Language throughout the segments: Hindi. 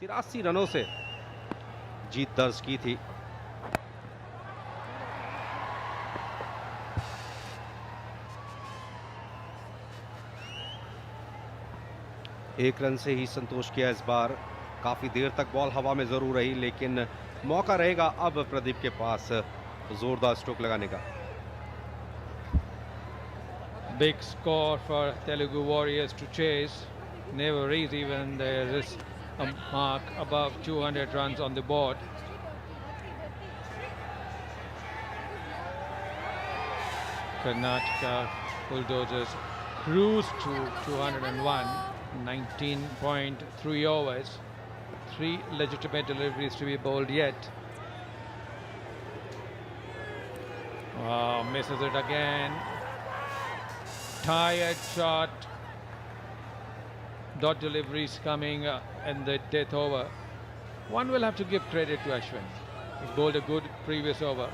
83 रनों से जीत दर्ज की थी। एक रन से ही संतोष किया इस बार। काफी देर तक बॉल हवा में जरूर रही, लेकिन मौका रहेगा अब प्रदीप के पास जोरदार स्ट्रोक लगाने का। Big score for Telugu Warriors to chase. Never easy when there is a mark above 200 runs on the board. Karnataka Bulldozers cruise to 201, 19.3 overs. 3 legitimate deliveries to be bowled yet. Misses it again. Tired shot. Dot deliveries coming in the death over. One will have to give credit to Ashwin. He bowled a good previous over,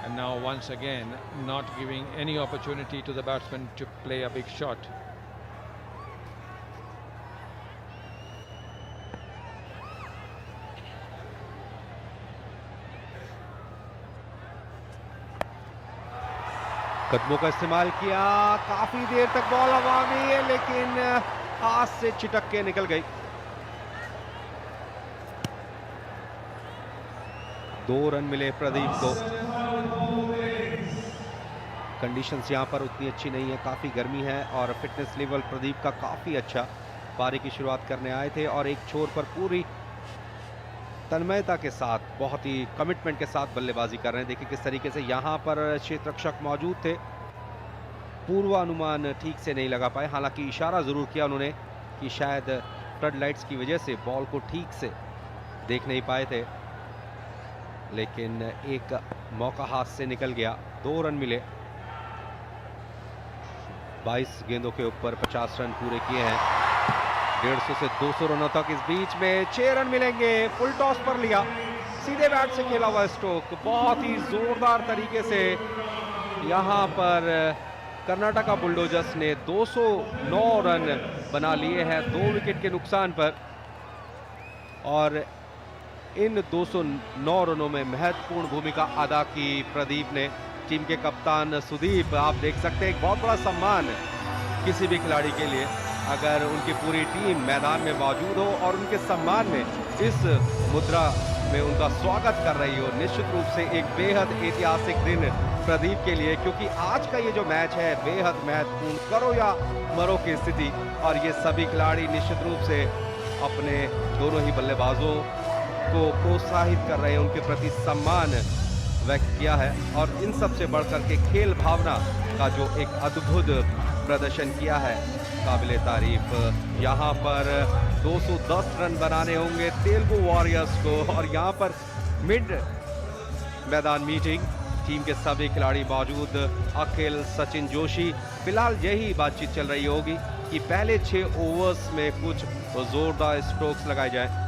and now once again not giving any opportunity to the batsman to play a big shot. कदमों का इस्तेमाल किया, काफी देर तक बॉल हवा में है, लेकिन हाथ से छिटक के निकल गई। 2 रन मिले प्रदीप को। कंडीशंस यहां पर उतनी अच्छी नहीं है, काफी गर्मी है और फिटनेस लेवल प्रदीप का काफी अच्छा। पारी की शुरुआत करने आए थे और एक छोर पर पूरी तन्मयता के साथ, बहुत ही कमिटमेंट के साथ बल्लेबाजी कर रहे हैं। देखिए किस तरीके से यहाँ पर क्षेत्र रक्षक मौजूद थे, पूर्वानुमान ठीक से नहीं लगा पाए। हालांकि इशारा जरूर किया उन्होंने कि शायद फ्लड लाइट्स की वजह से बॉल को ठीक से देख नहीं पाए थे, लेकिन एक मौका हाथ से निकल गया। 2 रन मिले, 22 गेंदों के ऊपर 50 रन पूरे किए हैं। 150 से 200 रनों तक इस बीच में 6 रन मिलेंगे। फुल टॉस पर लिया, सीधे बैट से खेला हुआ स्ट्रोक, बहुत ही जोरदार तरीके से यहां पर कर्नाटका बुलडोजर्स ने 209 रन बना लिए हैं 2 विकेट के नुकसान पर। और इन 209 रनों में महत्वपूर्ण भूमिका अदा की प्रदीप ने। टीम के कप्तान सुदीप, आप देख सकते हैं एक बहुत बड़ा सम्मान किसी भी खिलाड़ी के लिए अगर उनकी पूरी टीम मैदान में मौजूद हो और उनके सम्मान में इस मुद्रा में उनका स्वागत कर रही हो। निश्चित रूप से एक बेहद ऐतिहासिक दिन प्रदीप के लिए, क्योंकि आज का ये जो मैच है बेहद महत्वपूर्ण, करो या मरो की स्थिति, और ये सभी खिलाड़ी निश्चित रूप से अपने दोनों ही बल्लेबाजों को प्रोत्साहित कर रहे हैं, उनके प्रति सम्मान व्यक्त किया है। और इन सबसे बढ़कर के खेल भावना का जो एक अद्भुत प्रदर्शन किया है, काबिले तारीफ। यहाँ पर 210 रन बनाने होंगे तेलुगु वॉरियर्स को, और यहाँ पर मिड मैदान मीटिंग, टीम के सभी खिलाड़ी मौजूद, अखिल, सचिन जोशी। फिलहाल यही बातचीत चल रही होगी कि पहले 6 ओवर्स में कुछ जोरदार स्ट्रोक्स लगाए जाएं।